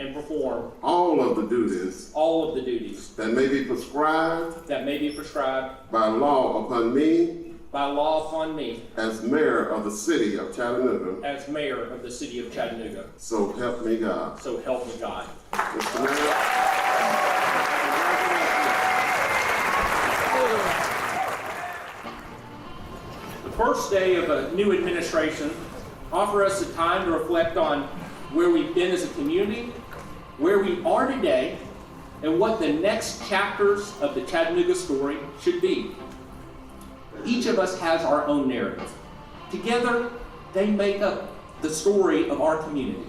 and perform all of the duties that may be prescribed by law upon me as mayor of the city of Chattanooga. So help me God. So help me God. Mr. Mayor. The first day of a new administration offer us a time to reflect on where we've been as a community, where we are today, and what the next chapters of the Chattanooga story should be. Each of us has our own narrative. Together, they make up the story of our community.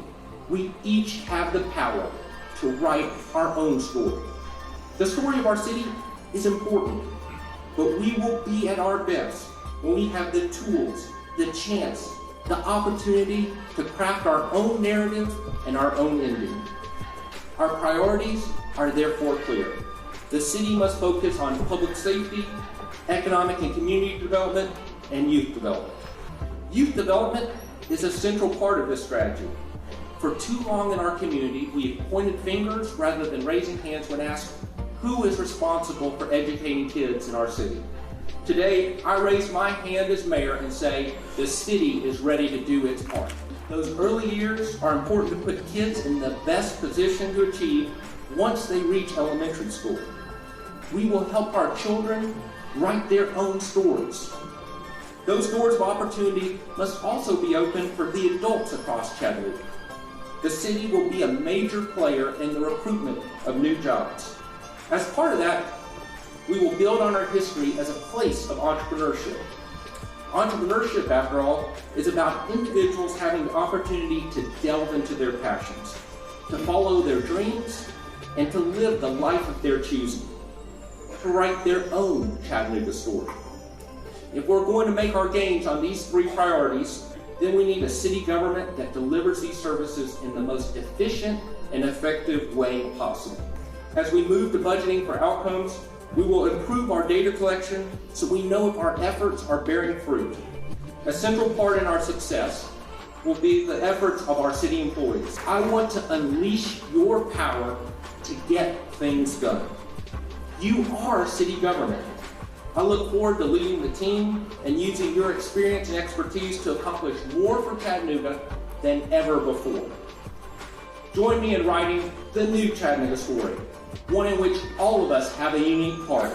We each have the power to write our own story. The story of our city is important, but we will be at our best when we have the tools, the chance, the opportunity to craft our own narrative and our own ending. Our priorities are therefore clear. The city must focus on public safety, economic and community development, and youth development. Youth development is a central part of this strategy. For too long in our community, we have pointed fingers rather than raising hands when asked who is responsible for educating kids in our city. Today, I raise my hand as mayor and say the city is ready to do its part. Those early years are important to put kids in the best position to achieve once they reach elementary school. We will help our children write their own stories. Those doors of opportunity must also be open for the adults across Chattanooga. The city will be a major player in the recruitment of new jobs. As part of that, we will build on our history as a place of entrepreneurship. Entrepreneurship, after all, is about individuals having the opportunity to delve into their passions, to follow their dreams, and to live the life of their choosing, to write their own Chattanooga story. If we're going to make our gains on these three priorities, then we need a city government that delivers these services in the most efficient and effective way possible. As we move to budgeting for outcomes, we will improve our data collection so we know if our efforts are bearing fruit. A central part in our success will be the efforts of our city employees. I want to unleash your power to get things done. You are city government. I look forward to leading the team and using your experience and expertise to accomplish more for Chattanooga than ever before. Join me in writing the new Chattanooga story, one in which all of us have a unique part.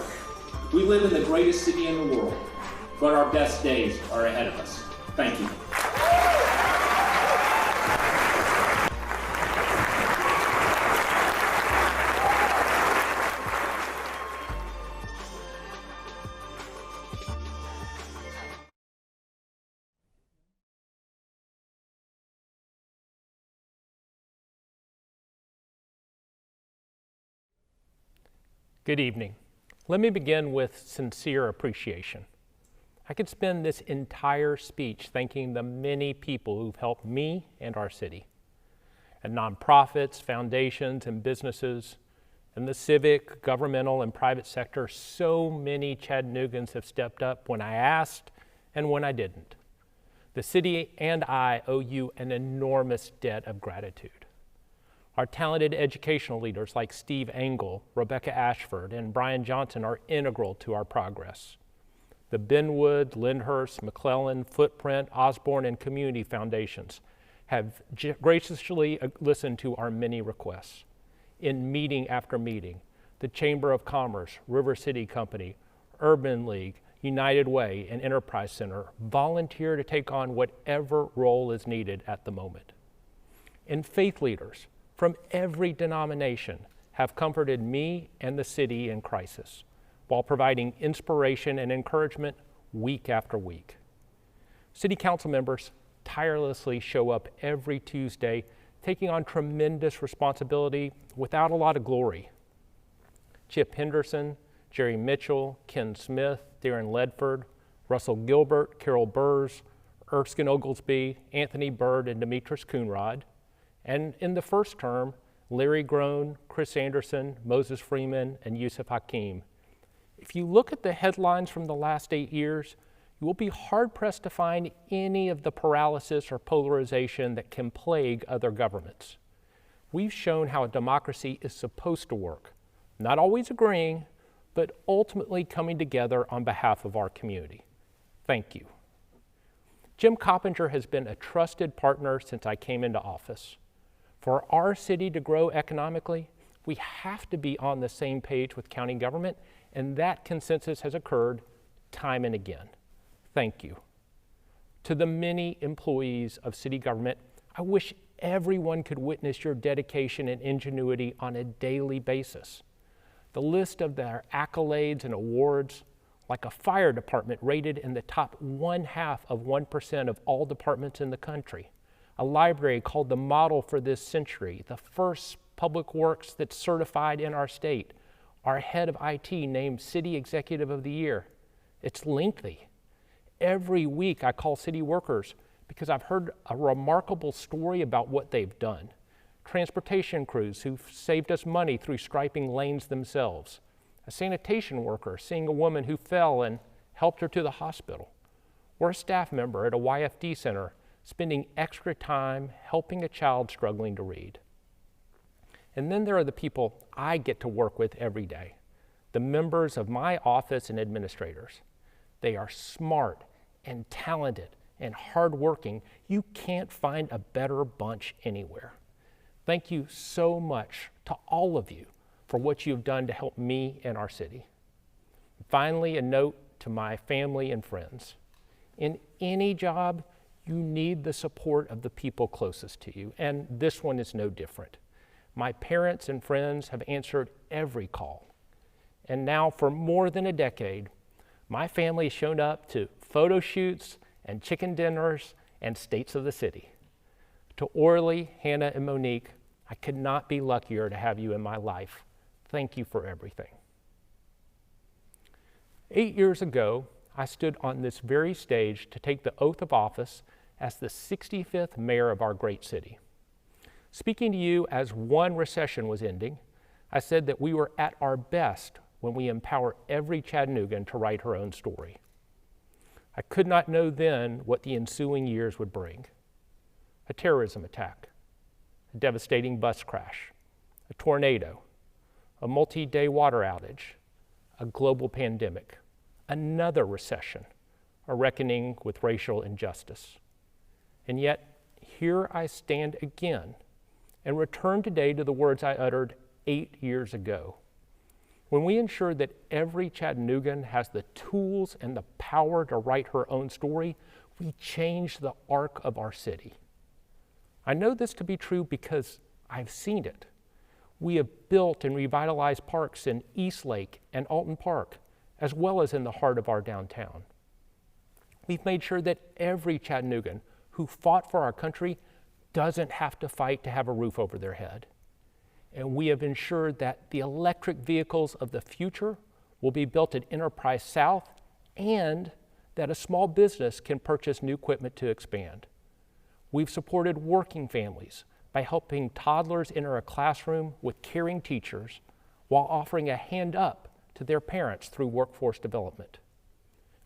We live in the greatest city in the world, but our best days are ahead of us. Thank you. Good evening. Let me begin with sincere appreciation. I could spend this entire speech thanking the many people who've helped me and our city. And nonprofits, foundations, and businesses, and the civic, governmental, and private sector, so many Chattanoogans have stepped up when I asked and when I didn't. The city and I owe you an enormous debt of gratitude. Our talented educational leaders like Steve Engel, Rebecca Ashford, and Brian Johnson are integral to our progress. The Benwood, Lyndhurst, McClellan, Footprint, Osborne, and Community Foundations have graciously listened to our many requests. In meeting after meeting, the Chamber of Commerce, River City Company, Urban League, United Way, and Enterprise Center volunteer to take on whatever role is needed at the moment. And faith leaders from every denomination have comforted me and the city in crisis while providing inspiration and encouragement week after week. City council members tirelessly show up every Tuesday, taking on tremendous responsibility without a lot of glory. Chip Henderson, Jerry Mitchell, Ken Smith, Darren Ledford, Russell Gilbert, Carol Burrs, Erskine Oglesby, Anthony Bird, and Demetrius Coonrod. And in the first term, Larry Groen, Chris Anderson, Moses Freeman, and Yusuf Hakim. If you look at the headlines from the last 8 years, you will be hard-pressed to find any of the paralysis or polarization that can plague other governments. We've shown how a democracy is supposed to work, not always agreeing, but ultimately coming together on behalf of our community. Thank you. Jim Coppinger has been a trusted partner since I came into office. For our city to grow economically, we have to be on the same page with county government, and that consensus has occurred time and again. Thank you. To the many employees of city government, I wish everyone could witness your dedication and ingenuity on a daily basis. The list of their accolades and awards, like a fire department rated in the top 0.5% of all departments in the country, a library called the Model for this century, the first public works that's certified in our state, our head of IT named City Executive of the Year. It's lengthy. Every week I call city workers because I've heard a remarkable story about what they've done. Transportation crews who've saved us money through striping lanes themselves. A sanitation worker seeing a woman who fell and helped her to the hospital. Or a staff member at a YFD center spending extra time helping a child struggling to read. And then there are the people I get to work with every day, the members of my office and administrators. They are smart and talented and hardworking. You can't find a better bunch anywhere. Thank you so much to all of you for what you've done to help me and our city. Finally, a note to my family and friends. In any job, you need the support of the people closest to you, and this one is no different. My parents and friends have answered every call. And now for more than a decade, my family has shown up to photo shoots and chicken dinners and states of the city. To Orly, Hannah, and Monique, I could not be luckier to have you in my life. Thank you for everything. 8 years ago, I stood on this very stage to take the oath of office as the 65th mayor of our great city. Speaking to you as one recession was ending, I said that we were at our best when we empower every Chattanoogan to write her own story. I could not know then what the ensuing years would bring. A terrorism attack, a devastating bus crash, a tornado, a multi-day water outage, a global pandemic, another recession, a reckoning with racial injustice. And yet, here I stand again and return today to the words I uttered 8 years ago. When we ensure that every Chattanoogan has the tools and the power to write her own story, we change the arc of our city. I know this to be true because I've seen it. We have built and revitalized parks in Eastlake and Alton Park, as well as in the heart of our downtown. We've made sure that every Chattanoogan who fought for our country doesn't have to fight to have a roof over their head. And we have ensured that the electric vehicles of the future will be built at Enterprise South and that a small business can purchase new equipment to expand. We've supported working families by helping toddlers enter a classroom with caring teachers while offering a hand up to their parents through workforce development.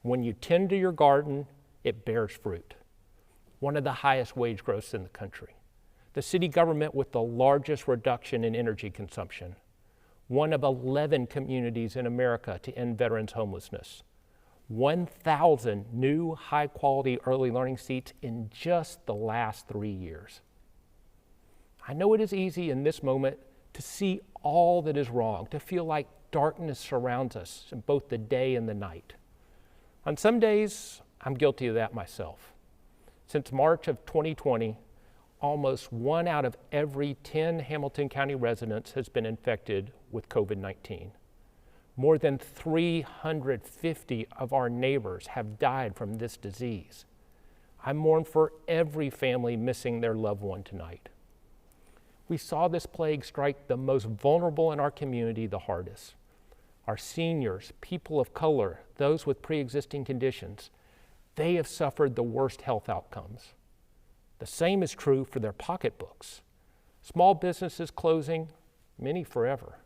When you tend to your garden, it bears fruit. One of the highest wage growths in the country. The city government with the largest reduction in energy consumption. One of 11 communities in America to end veterans' homelessness. 1,000 new high-quality early learning seats in just the last 3 years. I know it is easy in this moment to see all that is wrong, to feel like darkness surrounds us in both the day and the night. On some days, I'm guilty of that myself. Since March of 2020, almost 1 out of every 10 Hamilton County residents has been infected with COVID-19. More than 350 of our neighbors have died from this disease. I mourn for every family missing their loved one tonight. We saw this plague strike the most vulnerable in our community the hardest. Our seniors, people of color, those with pre-existing conditions, they have suffered the worst health outcomes. The same is true for their pocketbooks. Small businesses closing, many forever.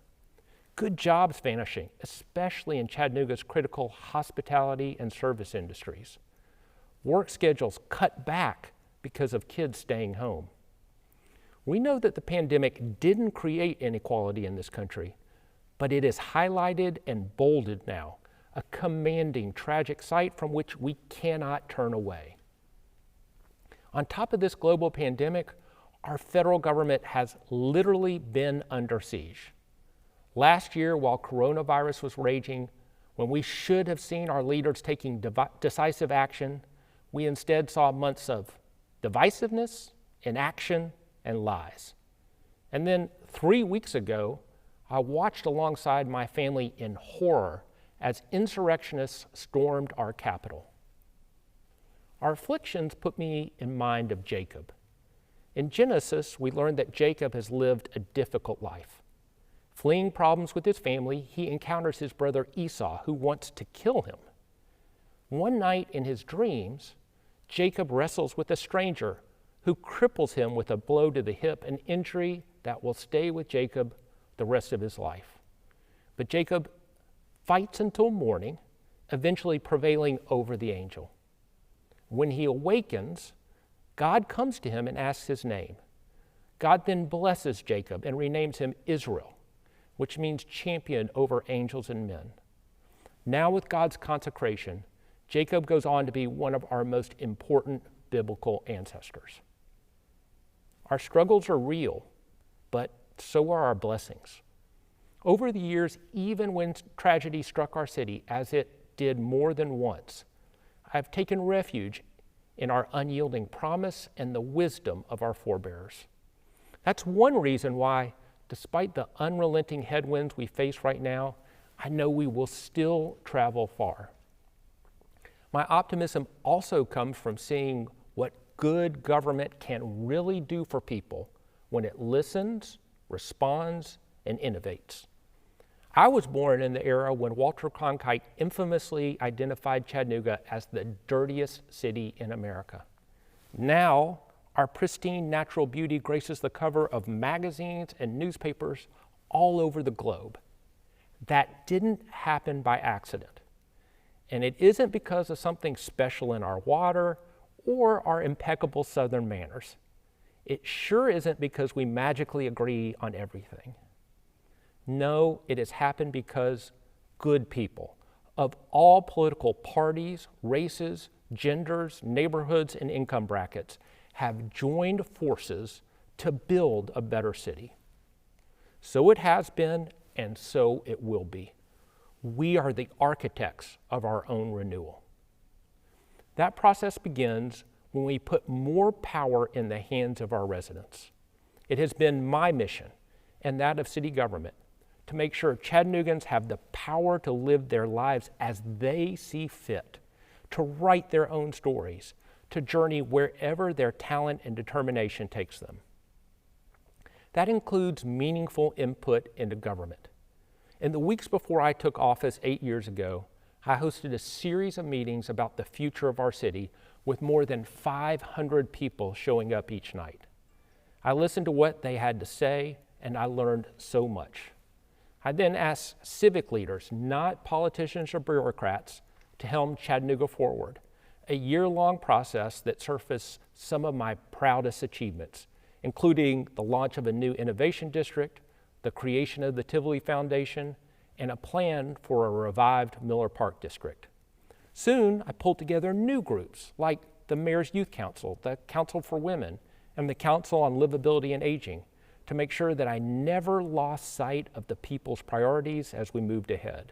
Good jobs vanishing, especially in Chattanooga's critical hospitality and service industries. Work schedules cut back because of kids staying home. We know that the pandemic didn't create inequality in this country, but it is highlighted and bolded now, a commanding, tragic sight from which we cannot turn away. On top of this global pandemic, our federal government has literally been under siege. Last year, while coronavirus was raging, when we should have seen our leaders taking decisive action, we instead saw months of divisiveness, inaction, and lies. And then 3 weeks ago, I watched alongside my family in horror as insurrectionists stormed our capital. Our afflictions put me in mind of Jacob. In Genesis, we learned that Jacob has lived a difficult life. Fleeing problems with his family, he encounters his brother Esau, who wants to kill him. One night in his dreams, Jacob wrestles with a stranger who cripples him with a blow to the hip, an injury that will stay with Jacob the rest of his life. But Jacob fights until morning, eventually prevailing over the angel. When he awakens, God comes to him and asks his name. God then blesses Jacob and renames him Israel, which means champion over angels and men. Now with God's consecration, Jacob goes on to be one of our most important biblical ancestors. Our struggles are real, but so are our blessings. Over the years, even when tragedy struck our city, as it did more than once, I've taken refuge in our unyielding promise and the wisdom of our forebears. That's one reason why, despite the unrelenting headwinds we face right now, I know we will still travel far. My optimism also comes from seeing what good government can really do for people when it listens, responds, and innovates. I was born in the era when Walter Cronkite infamously identified Chattanooga as the dirtiest city in America. Now, our pristine natural beauty graces the cover of magazines and newspapers all over the globe. That didn't happen by accident. And it isn't because of something special in our water or our impeccable Southern manners. It sure isn't because we magically agree on everything. No, it has happened because good people of all political parties, races, genders, neighborhoods, and income brackets have joined forces to build a better city. So it has been, and so it will be. We are the architects of our own renewal. That process begins when we put more power in the hands of our residents. It has been my mission, and that of city government, to make sure Chattanoogans have the power to live their lives as they see fit, to write their own stories, to journey wherever their talent and determination takes them. That includes meaningful input into government. In the weeks before I took office 8 years ago, I hosted a series of meetings about the future of our city with more than 500 people showing up each night. I listened to what they had to say, and I learned so much. I then asked civic leaders, not politicians or bureaucrats, to helm Chattanooga forward, a year-long process that surfaced some of my proudest achievements, including the launch of a new innovation district, the creation of the Tivoli Foundation, and a plan for a revived Miller Park district. Soon, I pulled together new groups like the Mayor's Youth Council, the Council for Women, and the Council on Livability and Aging to make sure that I never lost sight of the people's priorities as we moved ahead.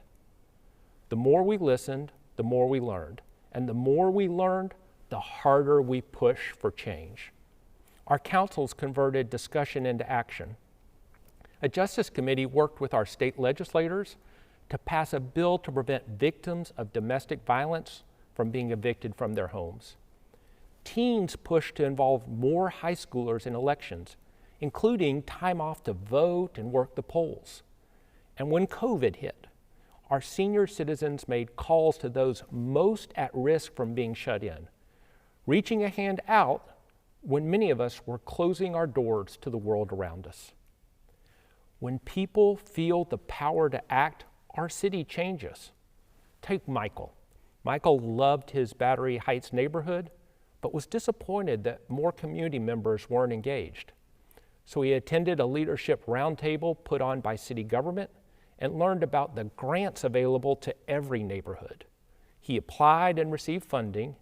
The more we listened, the more we learned. And the more we learned, the harder we push for change. Our councils converted discussion into action. A Justice Committee worked with our state legislators to pass a bill to prevent victims of domestic violence from being evicted from their homes. Teens pushed to involve more high schoolers in elections, including time off to vote and work the polls. And when COVID hit, our senior citizens made calls to those most at risk from being shut in, reaching a hand out when many of us were closing our doors to the world around us. When people feel the power to act, our city changes. Take Michael. Michael loved his Battery Heights neighborhood, but was disappointed that more community members weren't engaged. So he attended a leadership roundtable put on by city government and learned about the grants available to every neighborhood. He applied and received funding,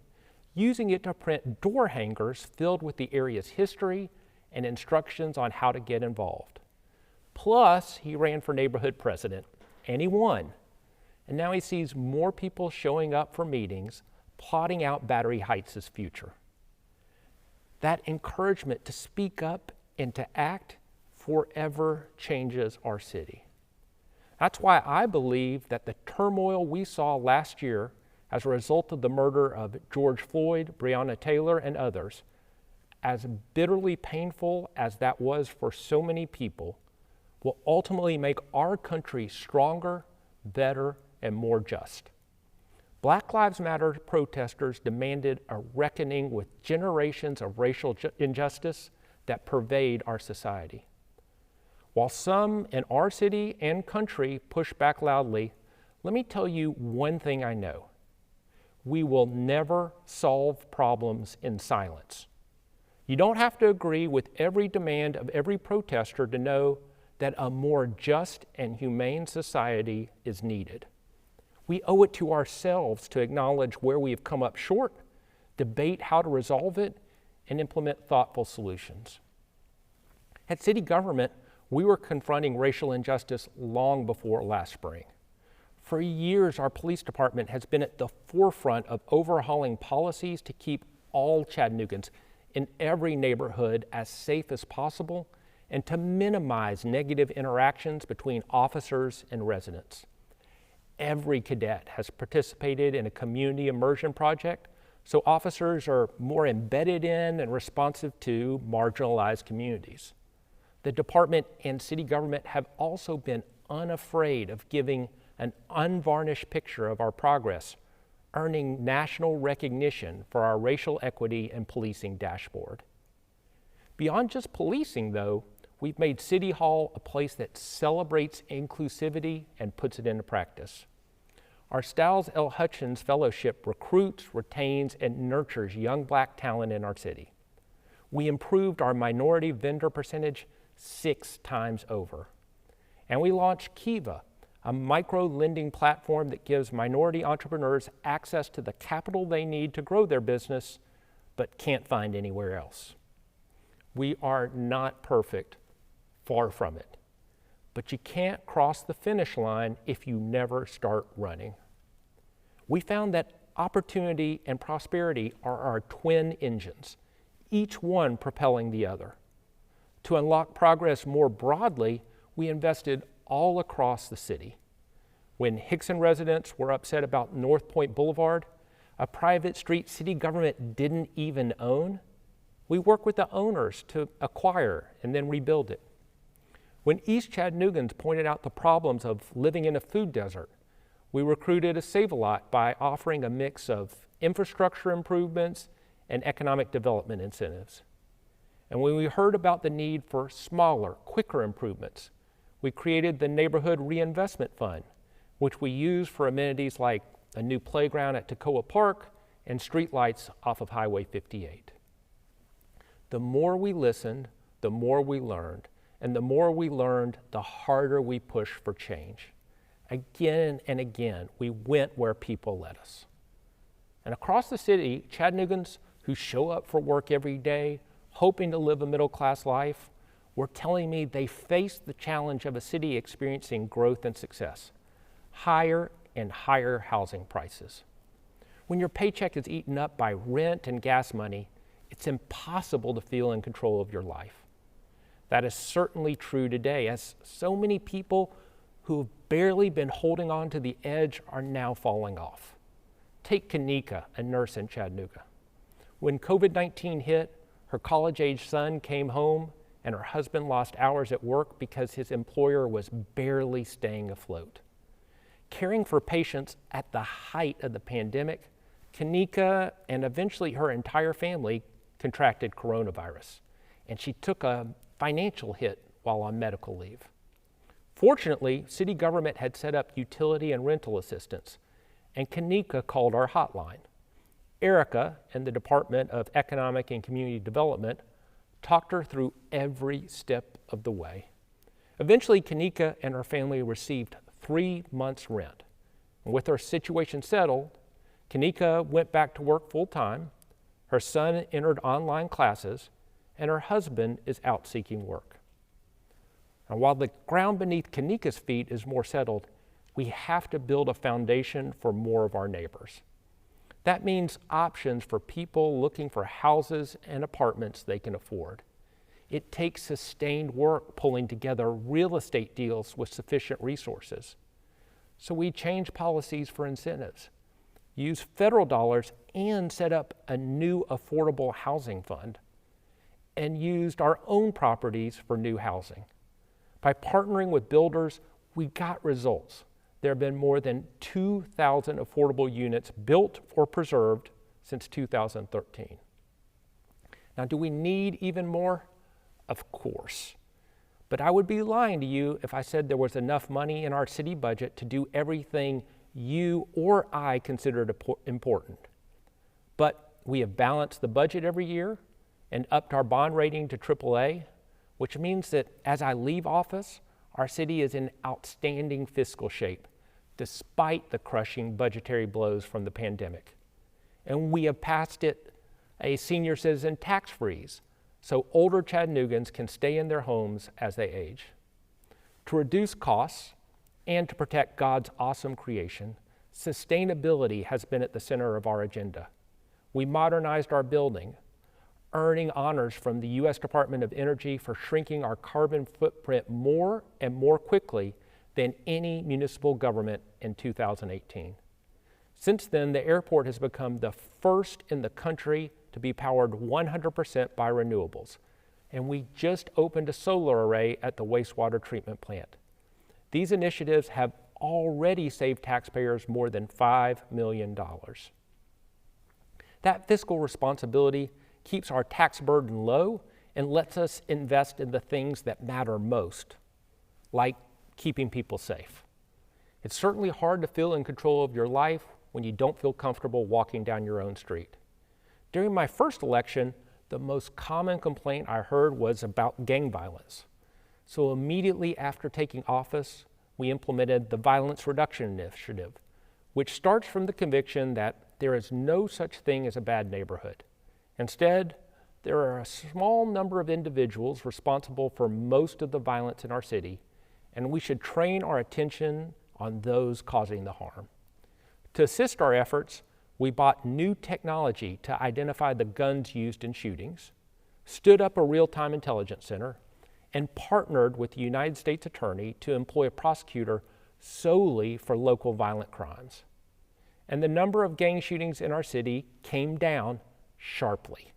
using it to print door hangers filled with the area's history and instructions on how to get involved. Plus, he ran for neighborhood president, and he won. And now he sees more people showing up for meetings, plotting out Battery Heights' future. That encouragement to speak up and to act forever changes our city. That's why I believe that the turmoil we saw last year as a result of the murder of George Floyd, Breonna Taylor, and others, as bitterly painful as that was for so many people, will ultimately make our country stronger, better, and more just. Black Lives Matter protesters demanded a reckoning with generations of racial injustice that pervade our society. While some in our city and country push back loudly, let me tell you one thing I know. We will never solve problems in silence. You don't have to agree with every demand of every protester to know that a more just and humane society is needed. We owe it to ourselves to acknowledge where we have come up short, debate how to resolve it, and implement thoughtful solutions. At city government, we were confronting racial injustice long before last spring. For years, our police department has been at the forefront of overhauling policies to keep all Chattanooggans in every neighborhood as safe as possible and to minimize negative interactions between officers and residents. Every cadet has participated in a community immersion project, so officers are more embedded in and responsive to marginalized communities. The department and city government have also been unafraid of giving an unvarnished picture of our progress, earning national recognition for our racial equity and policing dashboard. Beyond just policing, though, we've made City Hall a place that celebrates inclusivity and puts it into practice. Our Styles L. Hutchins Fellowship recruits, retains, and nurtures young Black talent in our city. We improved our minority vendor percentage 6 times over. And we launched Kiva, a micro-lending platform that gives minority entrepreneurs access to the capital they need to grow their business, but can't find anywhere else. We are not perfect, far from it. But you can't cross the finish line if you never start running. We found that opportunity and prosperity are our twin engines, each one propelling the other. To unlock progress more broadly, we invested all across the city. When Hickson residents were upset about North Point Boulevard, a private street city government didn't even own, we worked with the owners to acquire and then rebuild it. When East Chattanoogans pointed out the problems of living in a food desert, we recruited a Save-A-Lot by offering a mix of infrastructure improvements and economic development incentives. And when we heard about the need for smaller, quicker improvements, we created the Neighborhood Reinvestment Fund, which we use for amenities like a new playground at Toccoa Park and streetlights off of Highway 58. The more we listened, the more we learned, and the more we learned, the harder we pushed for change. Again and again, we went where people led us. And across the city, Chattanoogans who show up for work every day, hoping to live a middle-class life, were telling me they faced the challenge of a city experiencing growth and success, higher and higher housing prices. When your paycheck is eaten up by rent and gas money, it's impossible to feel in control of your life. That is certainly true today, as so many people who have barely been holding on to the edge are now falling off. Take Kanika, a nurse in Chattanooga. When COVID-19 hit, her college-age son came home and her husband lost hours at work because his employer was barely staying afloat. Caring for patients at the height of the pandemic, Kanika and eventually her entire family contracted coronavirus, and she took a financial hit while on medical leave. Fortunately, city government had set up utility and rental assistance, and Kanika called our hotline. Erica in the Department of Economic and Community Development talked her through every step of the way. Eventually, Kanika and her family received 3 months' rent. And with her situation settled, Kanika went back to work full-time, her son entered online classes, and her husband is out seeking work. Now, while the ground beneath Kanika's feet is more settled, we have to build a foundation for more of our neighbors. That means options for people looking for houses and apartments they can afford. It takes sustained work pulling together real estate deals with sufficient resources. So we change policies for incentives, use federal dollars, and set up a new affordable housing fund, and used our own properties for new housing. By partnering with builders, we got results. There have been more than 2,000 affordable units built or preserved since 2013. Now, do we need even more? Of course. But I would be lying to you if I said there was enough money in our city budget to do everything you or I considered important. But we have balanced the budget every year and upped our bond rating to AAA, which means that as I leave office, our city is in outstanding fiscal shape, despite the crushing budgetary blows from the pandemic. And we have passed it a senior citizen tax freeze, so older Chattanooggans can stay in their homes as they age. To reduce costs and to protect God's awesome creation, sustainability has been at the center of our agenda. We modernized our building, earning honors from the U.S. Department of Energy for shrinking our carbon footprint more and more quickly than any municipal government in 2018. Since then, the airport has become the first in the country to be powered 100% by renewables, and we just opened a solar array at the wastewater treatment plant. These initiatives have already saved taxpayers more than $5 million. That fiscal responsibility keeps our tax burden low and lets us invest in the things that matter most, like keeping people safe. It's certainly hard to feel in control of your life when you don't feel comfortable walking down your own street. During my first election, the most common complaint I heard was about gang violence. So immediately after taking office, we implemented the Violence Reduction Initiative, which starts from the conviction that there is no such thing as a bad neighborhood. Instead, there are a small number of individuals responsible for most of the violence in our city, and we should train our attention on those causing the harm. To assist our efforts, we bought new technology to identify the guns used in shootings, stood up a real-time intelligence center, and partnered with the United States Attorney to employ a prosecutor solely for local violent crimes. And the number of gang shootings in our city came down sharply.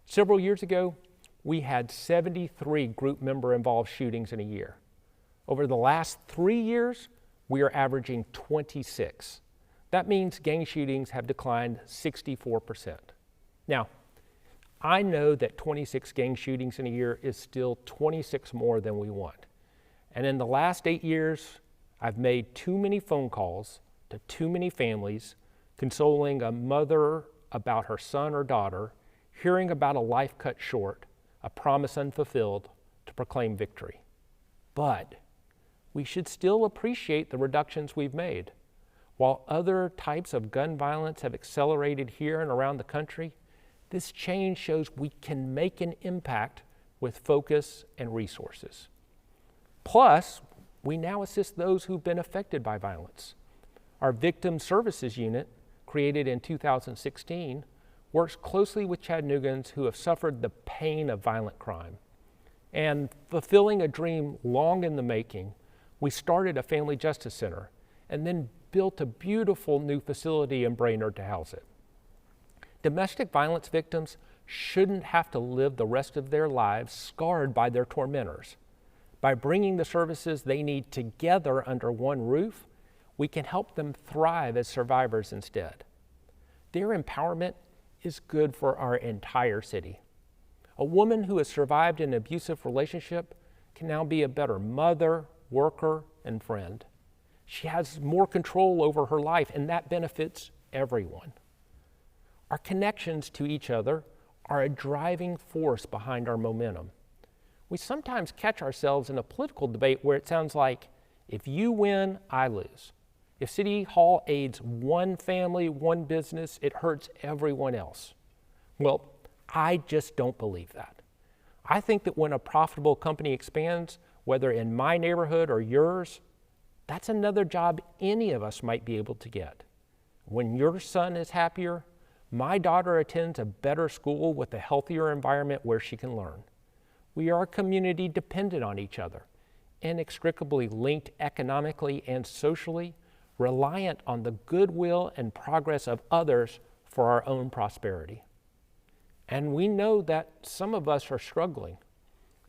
Several years ago, we had 73 group member involved shootings in a year. Over the last 3 years, we are averaging 26. That means gang shootings have declined 64%. Now, I know that 26 gang shootings in a year is still 26 more than we want. And in the last 8 years, I've made too many phone calls to too many families, consoling a mother about her son or daughter, hearing about a life cut short, a promise unfulfilled, to proclaim victory. But we should still appreciate the reductions we've made. While other types of gun violence have accelerated here and around the country, this change shows we can make an impact with focus and resources. Plus, we now assist those who've been affected by violence. Our Victim Services Unit, created in 2016, works closely with Chattanoogans who have suffered the pain of violent crime. And fulfilling a dream long in the making, we started a family justice center and then built a beautiful new facility in Brainerd to house it. Domestic violence victims shouldn't have to live the rest of their lives scarred by their tormentors. By bringing the services they need together under one roof, we can help them thrive as survivors instead. Their empowerment is good for our entire city. A woman who has survived an abusive relationship can now be a better mother, worker, and friend. She has more control over her life, and that benefits everyone. Our connections to each other are a driving force behind our momentum. We sometimes catch ourselves in a political debate where it sounds like, if you win, I lose. If City Hall aids one family, one business, it hurts everyone else. Well, I just don't believe that. I think that when a profitable company expands, whether in my neighborhood or yours, that's another job any of us might be able to get. When your son is happier, my daughter attends a better school with a healthier environment where she can learn. We are a community dependent on each other, inextricably linked economically and socially, reliant on the goodwill and progress of others for our own prosperity. And we know that some of us are struggling.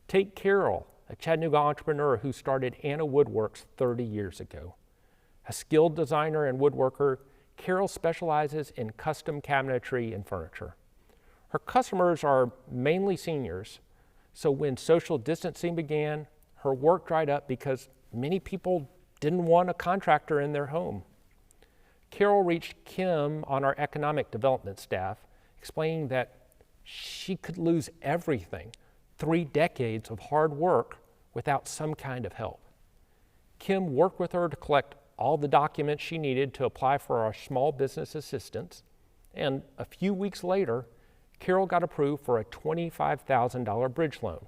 Take Carol, a Chattanooga entrepreneur who started Anna Woodworks 30 years ago. A skilled designer and woodworker, Carol specializes in custom cabinetry and furniture. Her customers are mainly seniors, so when social distancing began, her work dried up because many people didn't want a contractor in their home. Carol reached Kim on our economic development staff, explaining that she could lose everything, 3 decades of hard work, without some kind of help. Kim worked with her to collect all the documents she needed to apply for our small business assistance, and a few weeks later, Carol got approved for a $25,000 bridge loan.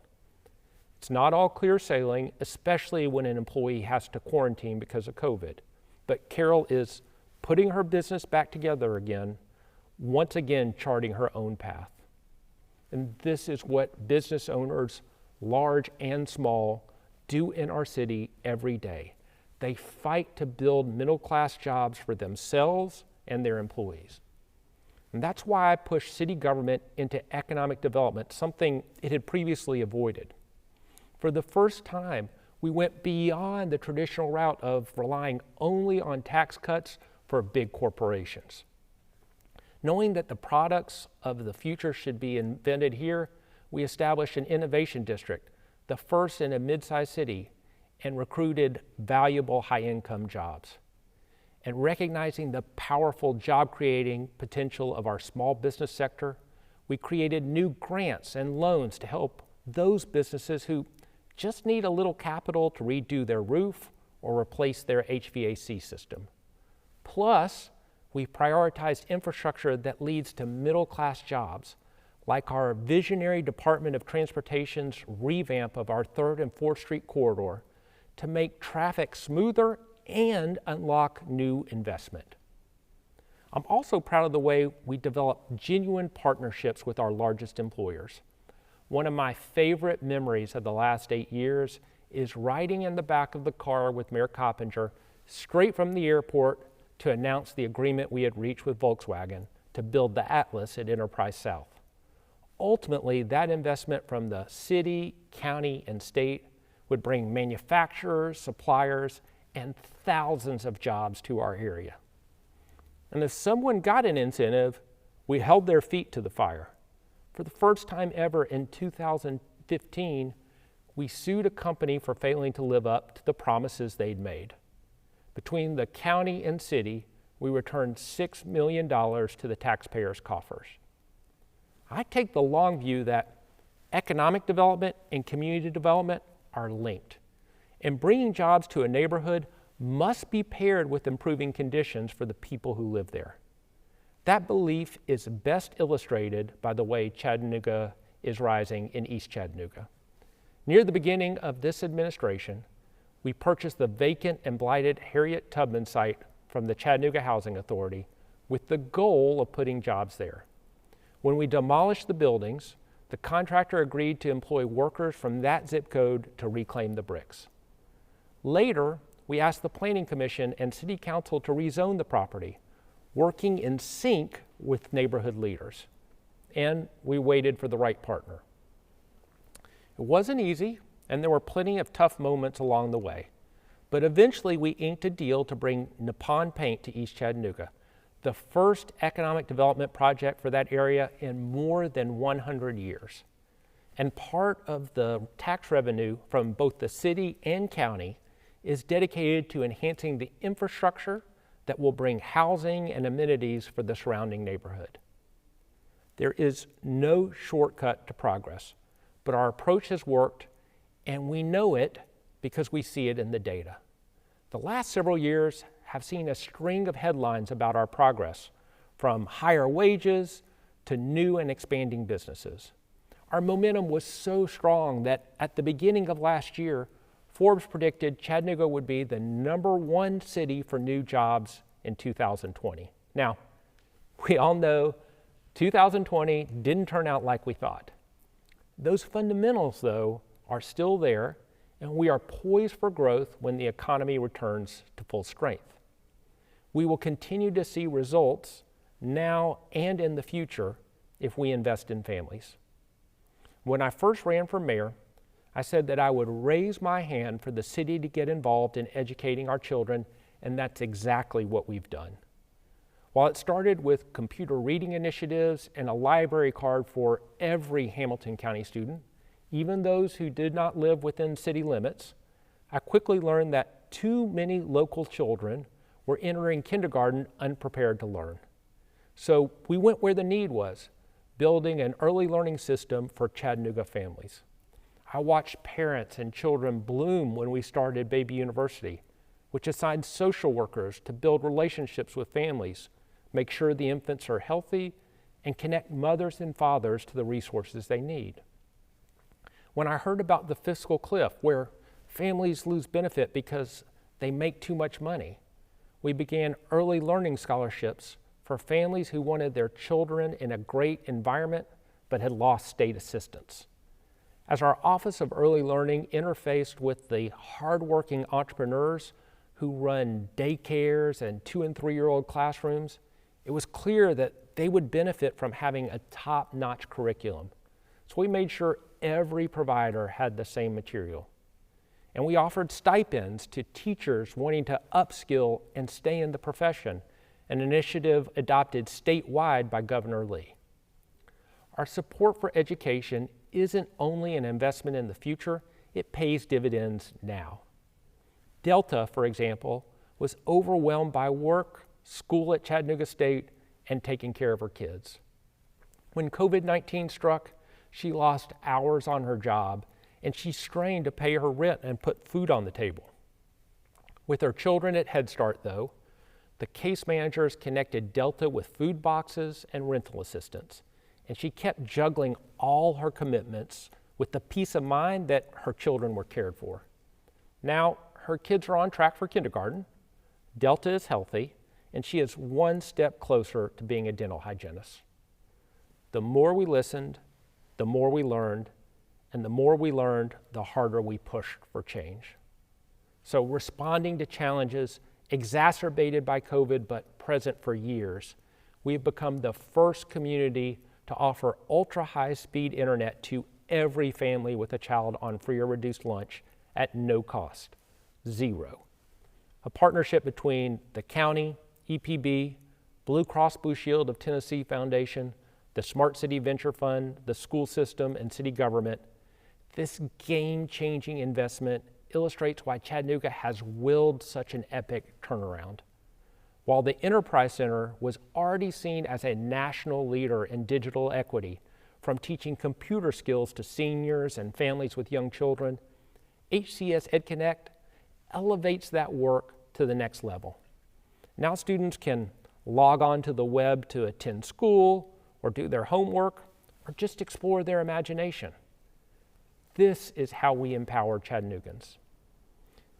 It's not all clear sailing, especially when an employee has to quarantine because of COVID. But Carol is putting her business back together again, once again charting her own path. And this is what business owners, large and small, do in our city every day. They fight to build middle-class jobs for themselves and their employees. And that's why I pushed city government into economic development, something it had previously avoided. For the first time, we went beyond the traditional route of relying only on tax cuts for big corporations. Knowing that the products of the future should be invented here, we established an innovation district, the first in a mid-sized city, and recruited valuable high-income jobs. And recognizing the powerful job-creating potential of our small business sector, we created new grants and loans to help those businesses who just need a little capital to redo their roof or replace their HVAC system. Plus, we prioritized infrastructure that leads to middle-class jobs, like our visionary Department of Transportation's revamp of our 3rd and 4th Street corridor to make traffic smoother and unlock new investment. I'm also proud of the way we develop genuine partnerships with our largest employers. One of my favorite memories of the last 8 years is riding in the back of the car with Mayor Coppinger straight from the airport to announce the agreement we had reached with Volkswagen to build the Atlas at Enterprise South. Ultimately, that investment from the city, county, and state would bring manufacturers, suppliers, and thousands of jobs to our area. And if someone got an incentive, we held their feet to the fire. For the first time ever in 2015, we sued a company for failing to live up to the promises they'd made. Between the county and city, we returned $6 million to the taxpayers' coffers. I take the long view that economic development and community development are linked, and bringing jobs to a neighborhood must be paired with improving conditions for the people who live there. That belief is best illustrated by the way Chattanooga is rising in East Chattanooga. Near the beginning of this administration, we purchased the vacant and blighted Harriet Tubman site from the Chattanooga Housing Authority with the goal of putting jobs there. When we demolished the buildings, the contractor agreed to employ workers from that zip code to reclaim the bricks. Later, we asked the Planning Commission and City Council to rezone the property, working in sync with neighborhood leaders. And we waited for the right partner. It wasn't easy, and there were plenty of tough moments along the way. But eventually we inked a deal to bring Nippon Paint to East Chattanooga, the first economic development project for that area in more than 100 years. And part of the tax revenue from both the city and county is dedicated to enhancing the infrastructure that will bring housing and amenities for the surrounding neighborhood. There is no shortcut to progress, but our approach has worked, and we know it because we see it in the data. The last several years have seen a string of headlines about our progress, from higher wages to new and expanding businesses. Our momentum was so strong that at the beginning of last year, Forbes predicted Chattanooga would be the #1 city for new jobs in 2020. Now, we all know 2020 didn't turn out like we thought. Those fundamentals, though, are still there, and we are poised for growth when the economy returns to full strength. We will continue to see results now and in the future if we invest in families. When I first ran for mayor, I said that I would raise my hand for the city to get involved in educating our children, and that's exactly what we've done. While it started with computer reading initiatives and a library card for every Hamilton County student, even those who did not live within city limits, I quickly learned that too many local children were entering kindergarten unprepared to learn. So we went where the need was, building an early learning system for Chattanooga families. I watched parents and children bloom when we started Baby University, which assigned social workers to build relationships with families, make sure the infants are healthy, and connect mothers and fathers to the resources they need. When I heard about the fiscal cliff, where families lose benefit because they make too much money, we began early learning scholarships for families who wanted their children in a great environment but had lost state assistance. As our Office of Early Learning interfaced with the hardworking entrepreneurs who run daycares and 2- and 3-year-old classrooms, it was clear that they would benefit from having a top-notch curriculum. So we made sure every provider had the same material. And we offered stipends to teachers wanting to upskill and stay in the profession, an initiative adopted statewide by Governor Lee. Our support for education isn't only an investment in the future, it pays dividends now. Delta, for example, was overwhelmed by work, school at Chattanooga State, and taking care of her kids. When COVID-19 struck, she lost hours on her job, and she strained to pay her rent and put food on the table. With her children at Head Start, though, the case managers connected Delta with food boxes and rental assistance, and she kept juggling all her commitments with the peace of mind that her children were cared for. Now, her kids are on track for kindergarten, Delta is healthy, and she is one step closer to being a dental hygienist. The more we listened, the more we learned, and the more we learned, the harder we pushed for change. So responding to challenges exacerbated by COVID but present for years, we've become the first community to offer ultra-high-speed internet to every family with a child on free or reduced lunch at no cost, zero. A partnership between the county, EPB, Blue Cross Blue Shield of Tennessee Foundation, the Smart City Venture Fund, the school system, and city government. This game-changing investment illustrates why Chattanooga has willed such an epic turnaround. While the Enterprise Center was already seen as a national leader in digital equity, from teaching computer skills to seniors and families with young children, HCS EdConnect elevates that work to the next level. Now students can log on to the web to attend school, or do their homework, or just explore their imagination. This is how we empower Chattanoogans.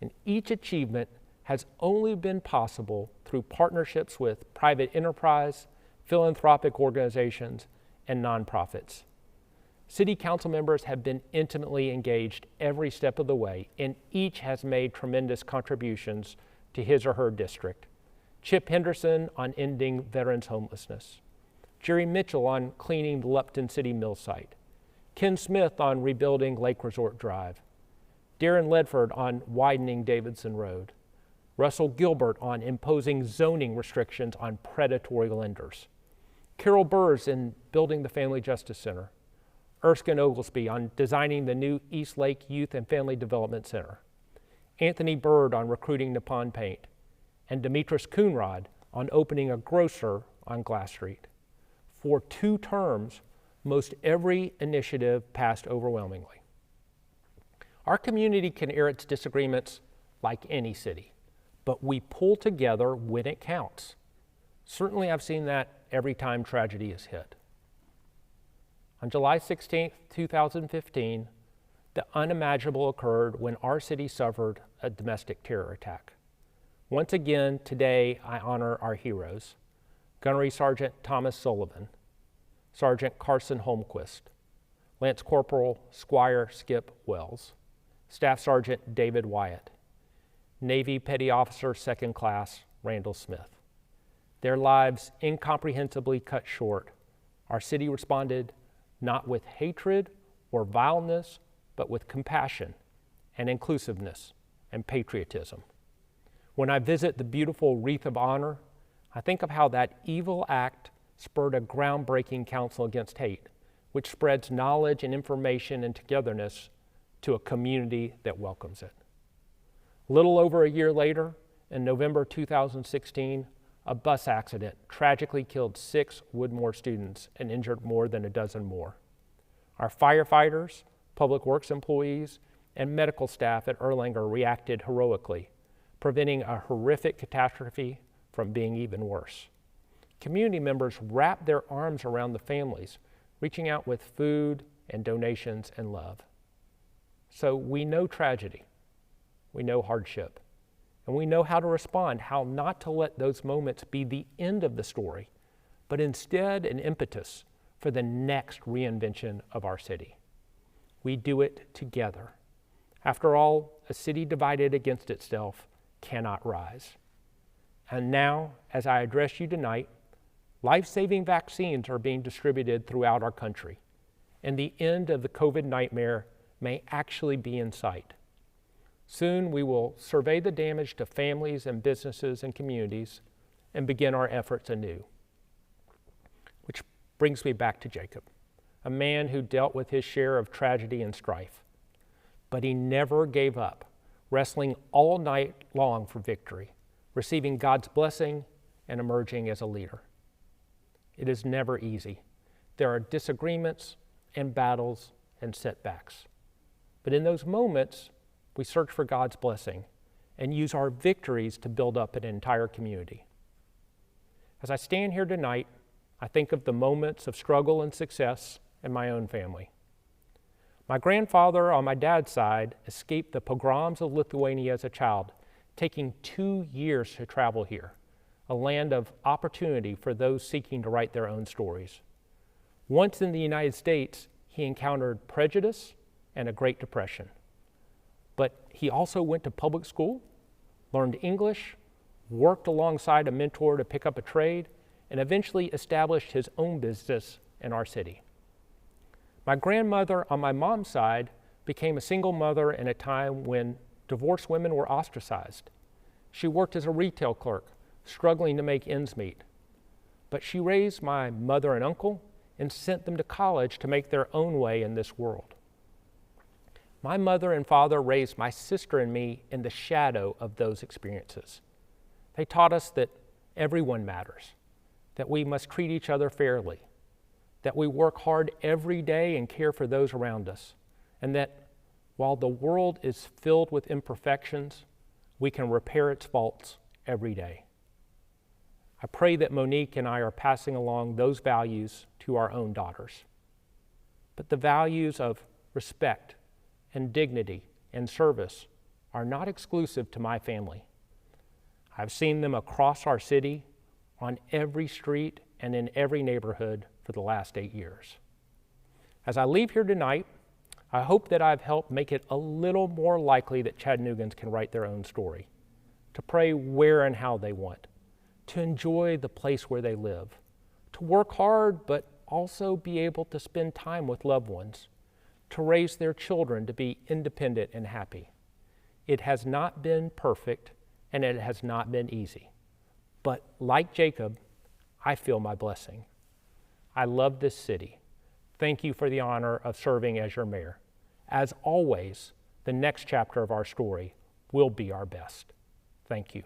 And each achievement has only been possible through partnerships with private enterprise, philanthropic organizations, and nonprofits. City council members have been intimately engaged every step of the way, and each has made tremendous contributions to his or her district. Chip Henderson on ending veterans homelessness, Jerry Mitchell on cleaning the Lupton City Mill site, Ken Smith on rebuilding Lake Resort Drive, Darren Ledford on widening Davidson Road, Russell Gilbert on imposing zoning restrictions on predatory lenders, Carol Burrs in building the Family Justice Center, Erskine Oglesby on designing the new East Lake Youth and Family Development Center, Anthony Bird on recruiting Nippon Paint, and Demetris Coonrod on opening a grocer on Glass Street. For 2 terms, most every initiative passed overwhelmingly. Our community can air its disagreements like any city, but we pull together when it counts. Certainly I've seen that every time tragedy is hit. On July 16, 2015, the unimaginable occurred when our city suffered a domestic terror attack. Once again, today I honor our heroes, Gunnery Sergeant Thomas Sullivan, Sergeant Carson Holmquist, Lance Corporal Squire Skip Wells, Staff Sergeant David Wyatt, Navy Petty Officer 2nd Class Randall Smith. Their lives incomprehensibly cut short. Our city responded not with hatred or vileness, but with compassion and inclusiveness and patriotism. When I visit the beautiful Wreath of Honor, I think of how that evil act spurred a groundbreaking council against hate, which spreads knowledge and information and togetherness to a community that welcomes it. A little over a year later, in November 2016, a bus accident tragically killed 6 Woodmore students and injured more than a dozen more. Our firefighters, public works employees, and medical staff at Erlanger reacted heroically, preventing a horrific catastrophe from being even worse. Community members wrapped their arms around the families, reaching out with food and donations and love. So we know tragedy, we know hardship, and we know how to respond, how not to let those moments be the end of the story, but instead an impetus for the next reinvention of our city. We do it together. After all, a city divided against itself cannot rise. And now, as I address you tonight, life-saving vaccines are being distributed throughout our country, and the end of the COVID nightmare may actually be in sight. Soon we will survey the damage to families and businesses and communities and begin our efforts anew. Which brings me back to Jacob, a man who dealt with his share of tragedy and strife. But he never gave up, wrestling all night long for victory, receiving God's blessing and emerging as a leader. It is never easy. There are disagreements and battles and setbacks. But in those moments, we search for God's blessing and use our victories to build up an entire community. As I stand here tonight, I think of the moments of struggle and success in my own family. My grandfather on my dad's side escaped the pogroms of Lithuania as a child, taking 2 years to travel here, a land of opportunity for those seeking to write their own stories. Once in the United States, he encountered prejudice and a Great Depression. But he also went to public school, learned English, worked alongside a mentor to pick up a trade, and eventually established his own business in our city. My grandmother on my mom's side became a single mother in a time when divorced women were ostracized. She worked as a retail clerk, struggling to make ends meet. But she raised my mother and uncle and sent them to college to make their own way in this world. My mother and father raised my sister and me in the shadow of those experiences. They taught us that everyone matters, that we must treat each other fairly, that we work hard every day and care for those around us, and that while the world is filled with imperfections, we can repair its faults every day. I pray that Monique and I are passing along those values to our own daughters. But the values of respect and dignity and service are not exclusive to my family. I've seen them across our city, on every street, and in every neighborhood for the last 8 years. As I leave here tonight, I hope that I've helped make it a little more likely that Chattanooggans can write their own story, to pray where and how they want, to enjoy the place where they live, to work hard but also be able to spend time with loved ones, to raise their children to be independent and happy. It has not been perfect and it has not been easy. But like Jacob, I feel my blessing. I love this city. Thank you for the honor of serving as your mayor. As always, the next chapter of our story will be our best. Thank you.